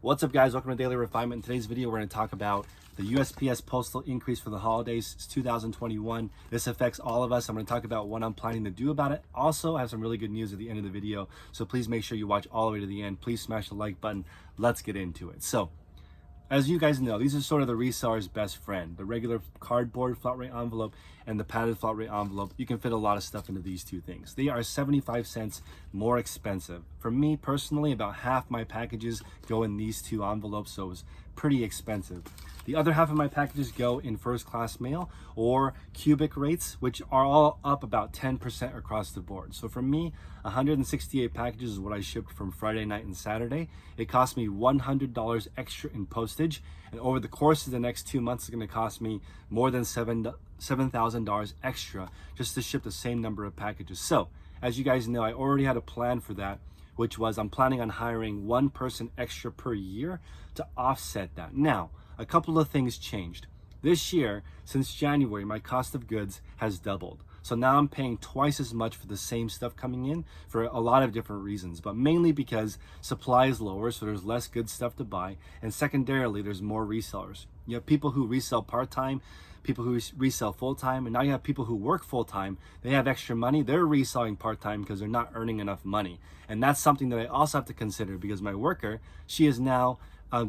What's up, guys? Welcome to Daily Refinement. In today's video, we're going to talk about the USPS postal increase for the holidays. It's 2021. This affects all of us. I'm going to talk about what I'm planning to do about it. Also, I have some really good news at the end of the video, so please make sure you watch all the way to the end. Please smash the like button. Let's get into it. So, as you guys know, these are sort of the reseller's best friend. The regular cardboard flat rate envelope and the padded flat rate envelope. You can fit a lot of stuff into these two things. They are 75 cents more expensive. For me personally, about half my packages go in these two envelopes, so it was pretty expensive. The other half of my packages go in first class mail or cubic rates, which are all up about 10% across the board. So for me, 168 packages is what I shipped from Friday night and Saturday. It cost me $100 extra in postage, and over the course of the next 2 months, it's going to cost me more than $7,000 extra just to ship the same number of packages. So, as you guys know, I already had a plan for that, which was I'm planning on hiring one person extra per year to offset that. Now, a couple of things changed. This year, since January, my cost of goods has doubled. So now I'm paying twice as much for the same stuff coming in for a lot of different reasons, but mainly because supply is lower, so there's less good stuff to buy, and secondarily, there's more resellers. You have people who resell part-time, people who resell full-time, and now you have people who work full-time. They have extra money, they're reselling part-time because they're not earning enough money. And that's something that I also have to consider, because my worker, she is now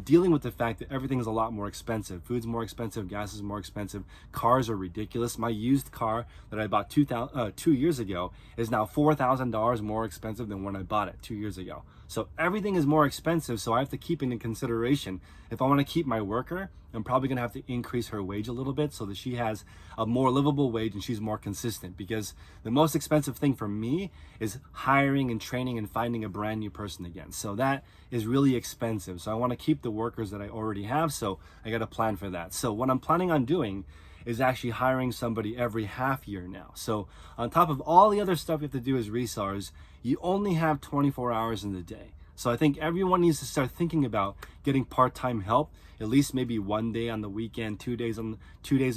dealing with the fact that everything is a lot more expensive. Food's more expensive, gas is more expensive, cars are ridiculous. My used car that I bought 2 years ago is now $4,000 more expensive than when I bought it 2 years ago. So everything is more expensive, so I have to keep into consideration. If I want to keep my worker, I'm probably going to have to increase her wage a little bit so that she has a more livable wage and she's more consistent, because the most expensive thing for me is hiring and training and finding a brand new person again. So that is really expensive. So I want to keep the workers that I already have, so I got a plan for that. So what I'm planning on doing is actually hiring somebody every half year now. So on top of all the other stuff you have to do as resellers, you only have 24 hours in the day. So I think everyone needs to start thinking about getting part-time help, at least maybe 1 day on the weekend, 2 days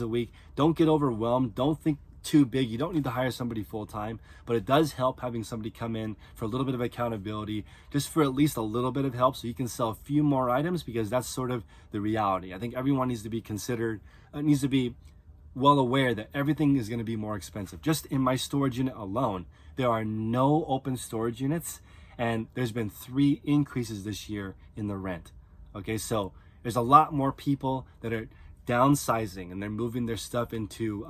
a week. Don't get overwhelmed. Don't think too big. You don't need to hire somebody full-time, but it does help having somebody come in for a little bit of accountability, just for at least a little bit of help so you can sell a few more items, because that's sort of the reality. I think everyone needs to be considered, needs to be well aware that everything is going to be more expensive. Just in my storage unit alone, there are no open storage units, and there's been 3 increases this year in the rent. Okay, so there's a lot more people that are downsizing and they're moving their stuff into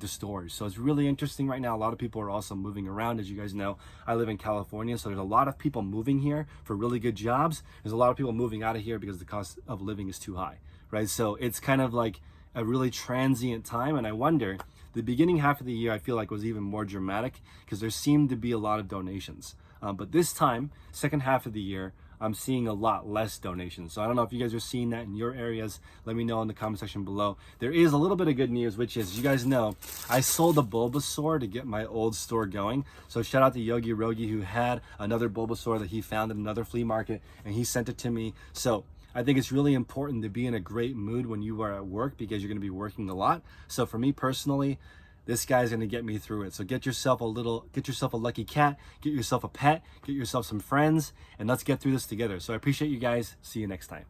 storage. So it's really interesting right now. A lot of people are also moving around. As you guys know, I live in California, so there's a lot of people moving here for really good jobs. There's a lot of people moving out of here because the cost of living is too high, right? So it's kind of like a really transient time, and I wonder, the beginning half of the year I feel like was even more dramatic because there seemed to be a lot of donations. But this time, second half of the year, I'm seeing a lot less donations. So I don't know if you guys are seeing that in your areas. Let me know in the comment section below. There is a little bit of good news, which is, you guys know, I sold a Bulbasaur to get my old store going. So shout out to Yogi Rogi, who had another Bulbasaur that he found at another flea market, and he sent it to me. So I think it's really important to be in a great mood when you are at work, because you're going to be working a lot. So for me personally, this guy's going to get me through it. So get yourself a lucky cat, get yourself a pet, get yourself some friends, and let's get through this together. So I appreciate you guys. See you next time.